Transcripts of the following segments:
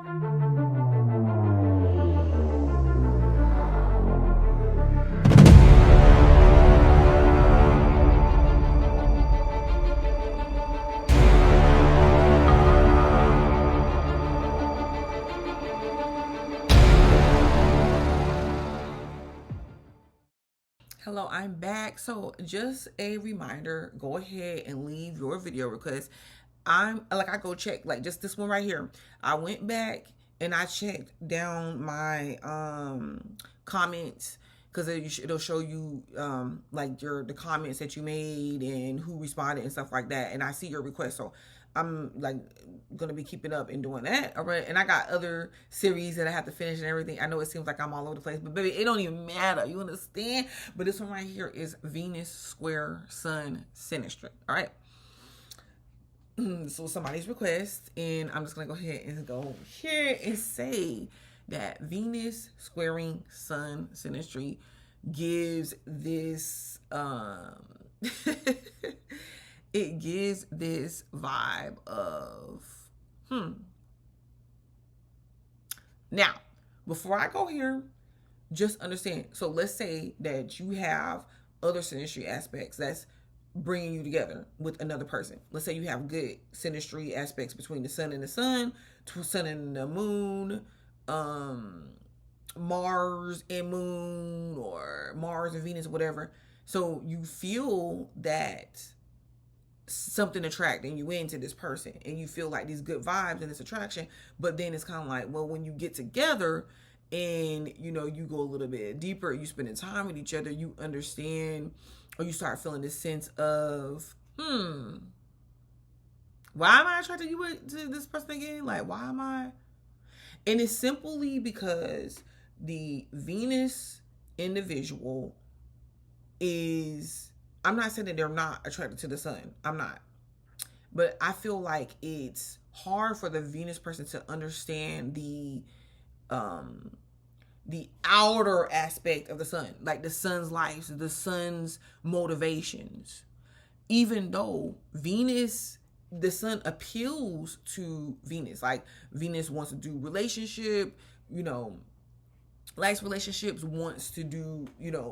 Hello, I'm back. So just a reminder, go ahead and leave your video request. I go check like just this one right here. I went back and I checked down my comments because it'll show you like the comments that you made and who responded and stuff like that. And I see your request. So I'm like gonna be keeping up and doing that. All right. And I got other series that I have to finish and everything. I know it seems like I'm all over the place, but baby, it don't even matter. You understand? But this one right here is Venus square Sun Synastry. All right. So somebody's request, and I'm just gonna go ahead and go here and say that Venus squaring Sun Synastry gives this it gives this vibe of Now, before I go here, just understand. So let's say that you have other synastry aspects that's bringing you together with another person. Let's say you have good synastry aspects between the sun and the sun, sun and the moon, Mars and moon, or Mars and Venus, whatever. So you feel that something attracting you into this person and you feel like these good vibes and this attraction, but then it's kind of like, well, when you get together and you go a little bit deeper, you spending time with each other, you understand, or you start feeling this sense of why am I attracted to this person again? Like, why am I? And it's simply because the Venus individual is, I'm not saying that they're not attracted to the sun. I'm not. But I feel like it's hard for the Venus person to understand the outer aspect of the sun, like the sun's life, the sun's motivations. Even though Venus, the sun appeals to Venus. Like Venus wants to do relationship, likes relationships, wants to do,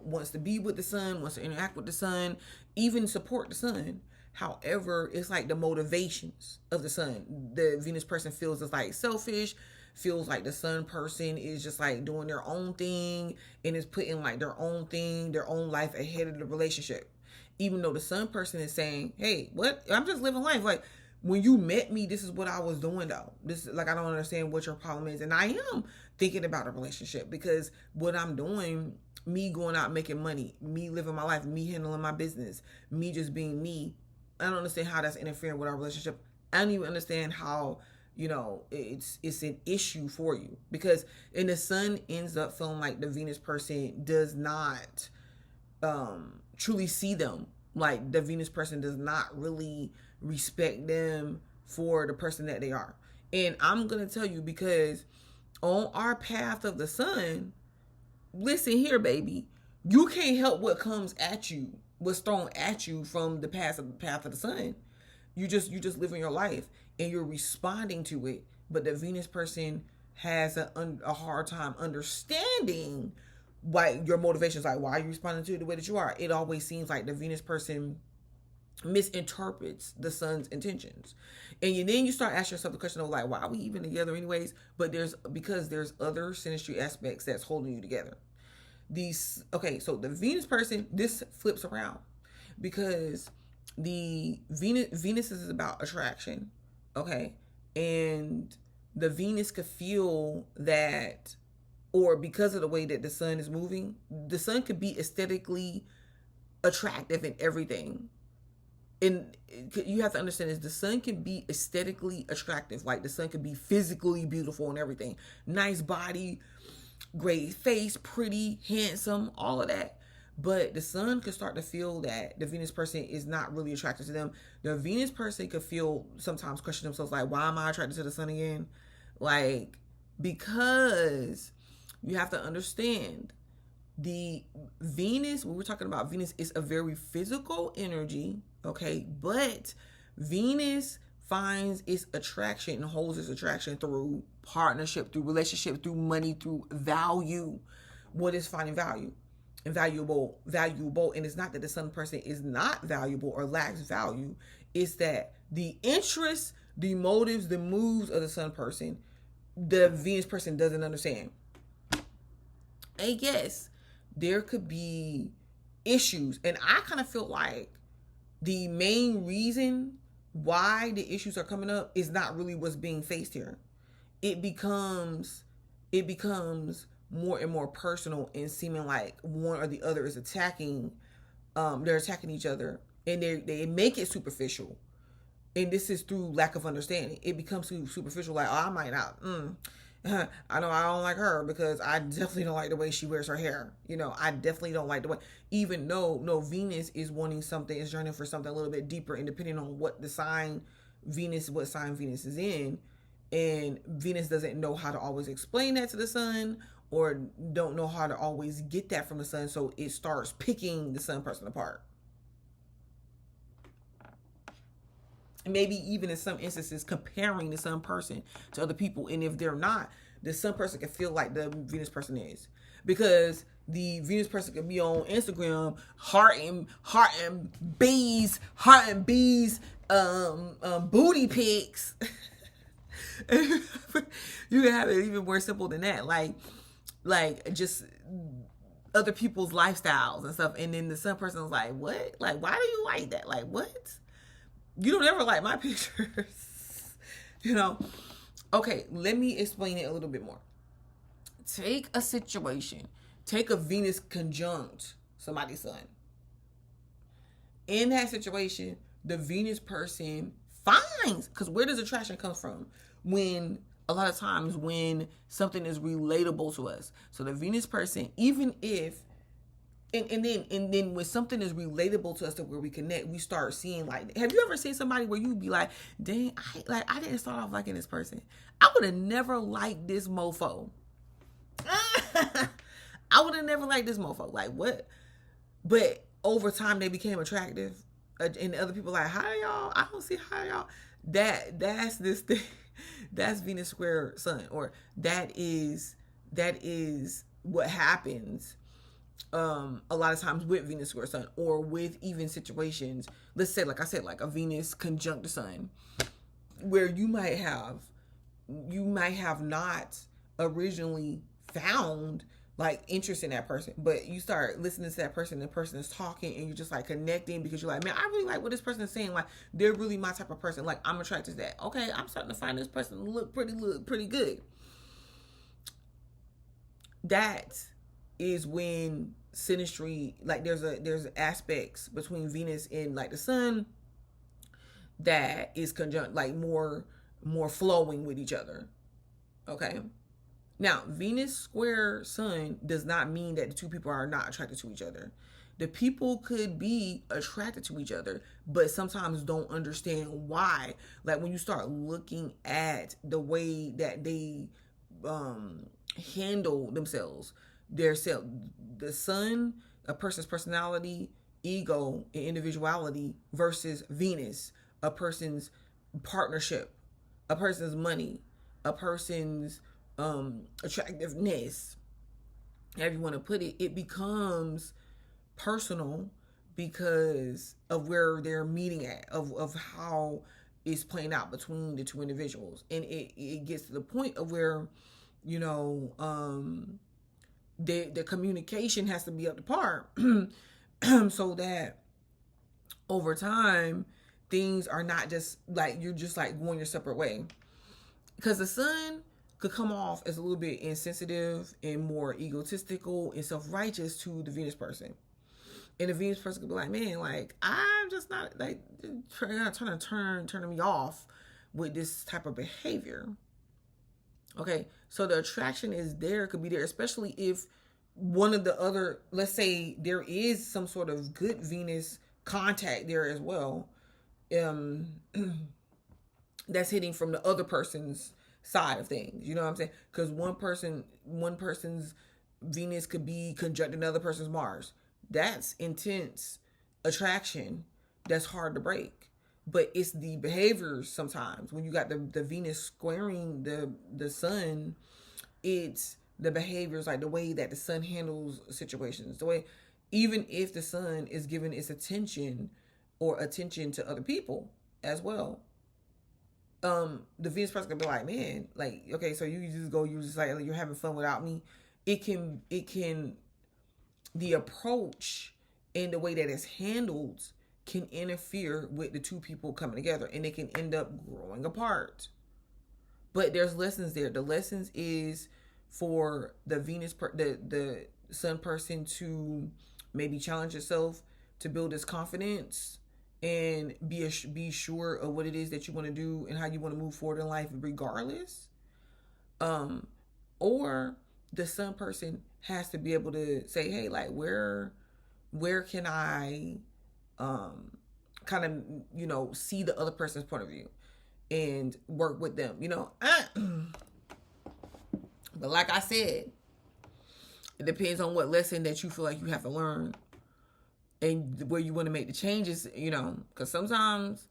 wants to be with the sun, wants to interact with the sun, even support the sun. However, it's like the motivations of the sun. The Venus person feels it's like selfish, feels like the sun person is just like doing their own thing and is putting like their own thing, their own life ahead of the relationship. Even though the sun person is saying, hey, what? I'm just living life. Like, when you met me, this is what I was doing though. This is like, I don't understand what your problem is. And I am thinking about a relationship because what I'm doing, me going out making money, me living my life, me handling my business, me just being me, I don't understand how that's interfering with our relationship. I don't even understand how, it's an issue for you, because and the sun ends up feeling like the Venus person does not truly see them. Like the Venus person does not really respect them for the person that they are. And I'm going to tell you, because on our path of the sun, listen here, baby, you can't help what comes at you, what's thrown at you from the path of the sun. You just living your life and you're responding to it. But the Venus person has a hard time understanding why your motivations, like why are you responding to it the way that you are. It always seems like the Venus person misinterprets the sun's intentions, and then you start asking yourself the question of like, why are we even together anyways? But because there's other synastry aspects that's holding you together. So the Venus person, this flips around, because the Venus is about attraction, okay, and the Venus could feel that, or because of the way that the sun is moving, the sun could be aesthetically attractive in everything. And you have to understand is the sun can be aesthetically attractive. Like the sun can be physically beautiful and everything. Nice body, great face, pretty, handsome, all of that. But the sun could start to feel that the Venus person is not really attracted to them. The Venus person could feel, sometimes question themselves like, why am I attracted to the sun again? Like, because you have to understand the Venus, when we're talking about Venus, is a very physical energy, okay? But Venus finds its attraction and holds its attraction through partnership, through relationship, through money, through value. What is finding value and valuable? And it's not that the sun person is not valuable or lacks value. It's that the interests, the motives, the moves of the sun person, the Venus person doesn't understand. And yes, there could be issues. And I kind of feel like the main reason why the issues are coming up is not really what's being faced here. It becomes more and more personal and seeming like one or the other is attacking. They're attacking each other, and they make it superficial. And this is through lack of understanding. It becomes too superficial. Like, oh, I might not. I know I don't like her because I definitely don't like the way she wears her hair. I definitely don't like the way, even though Venus is wanting something, is yearning for something a little bit deeper, and depending on what sign Venus is in, and Venus doesn't know how to always explain that to the sun, or don't know how to always get that from the sun, so it starts picking the sun person apart. Maybe even in some instances comparing the sun person to other people. And if they're not, the sun person can feel like the Venus person is, because the Venus person can be on Instagram heart and bees booty pics. You can have it even more simple than that, like just other people's lifestyles and stuff, and then the sun person is like, what? Like, why do you like that? Like, what? You don't ever like my pictures. Okay, let me explain it a little bit more. Take a situation. Take a Venus conjunct somebody's sun. In that situation, the Venus person finds, because where does attraction come from? A lot of times when something is relatable to us. So the Venus person, even if, and then when something is relatable to us, to where we connect, we start seeing, like, have you ever seen somebody where you be like, dang, I didn't start off liking this person. I would have never liked this mofo. I would have never liked this mofo. Like, what? But over time they became attractive. And other people like, hi y'all, I don't see how y'all. That's this thing. That's Venus square sun, or that is what happens a lot of times with Venus square sun, or with even situations, let's say, like I said, like a Venus conjunct the sun, where you might have not originally found like interest in that person, but you start listening to that person, the person is talking, and you're just like connecting, because you're like, man, I really like what this person is saying. Like, they're really my type of person. Like, I'm attracted to that. Okay, I'm starting to find this person look pretty good. That is when synastry, like there's aspects between Venus and like the sun that is conjunct, like more flowing with each other. Okay. Now, Venus square sun does not mean that the two people are not attracted to each other. The people could be attracted to each other, but sometimes don't understand why. Like, when you start looking at the way that they handle themselves, the sun, a person's personality, ego, and individuality, versus Venus, a person's partnership, a person's money, a person's attractiveness, however you want to put it, it becomes personal because of where they're meeting at, of how it's playing out between the two individuals. And it gets to the point of where, the communication has to be up to par so that over time things are not just like you're just like going your separate way. Because the sun could come off as a little bit insensitive and more egotistical and self-righteous to the Venus person. And the Venus person could be like, man, like, I'm just not, like, trying to turn me off with this type of behavior. Okay, so the attraction is there, could be there, especially if one of the other, let's say there is some sort of good Venus contact there as well, that's hitting from the other person's side of things. You know what I'm saying? Because one person's Venus could be conjunct another person's Mars. That's intense attraction that's hard to break. But it's the behaviors sometimes when you got the Venus squaring the sun. It's the behaviors, like the way that the sun handles situations, the way, even if the sun is giving its attention or attention to other people as well. The Venus person can be like, man, like, okay, so you just go, you just like, you're having fun without me. It can, the approach and the way that it's handled can interfere with the two people coming together, and it can end up growing apart. But there's lessons there. The lessons is for the the sun person to maybe challenge yourself, to build this confidence, and be sure of what it is that you want to do and how you want to move forward in life regardless. Or the sun person has to be able to say, hey, like, where can I kind of, see the other person's point of view and work with them, But like I said, it depends on what lesson that you feel like you have to learn and where you want to make the changes, because sometimes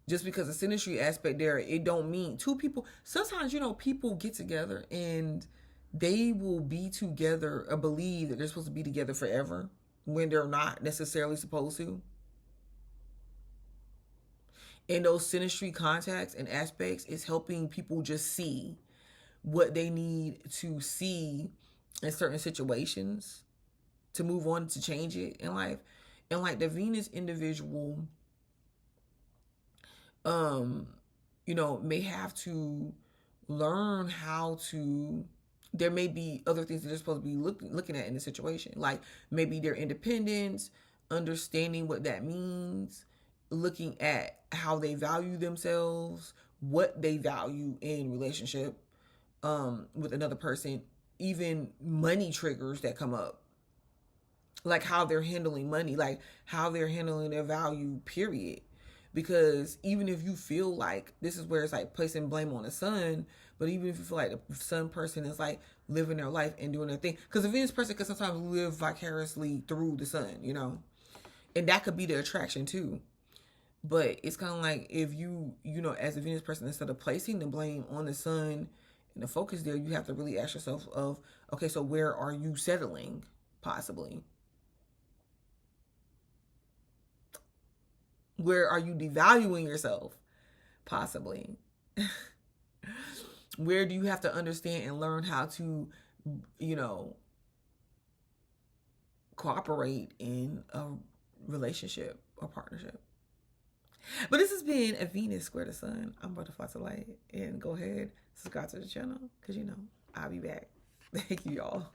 just because the synastry aspect there, it don't mean two people. Sometimes, people get together and they will be together or believe that they're supposed to be together forever when they're not necessarily supposed to. And those synastry contacts and aspects is helping people just see what they need to see in certain situations to move on, to change it in life. And like the Venus individual, may have to learn how to, there may be other things that they're supposed to be looking at in the situation. Like maybe their independence, understanding what that means, looking at how they value themselves, what they value in relationship with another person, even money triggers that come up, like how they're handling money, like how they're handling their value, period. Because even if you feel like, this is where it's like placing blame on the sun, but even if you feel like the sun person is like living their life and doing their thing, because the Venus person can sometimes live vicariously through the sun, and that could be the attraction too. But it's kind of like if you, as a Venus person, instead of placing the blame on the sun and the focus there, you have to really ask yourself of, okay, so where are you settling possibly? Where are you devaluing yourself possibly? Where do you have to understand and learn how to, cooperate in a relationship or partnership? But this has been a Venus Square the Sun. I'm Butterfly to Light. And go ahead, subscribe to the channel because, I'll be back. Thank you, y'all.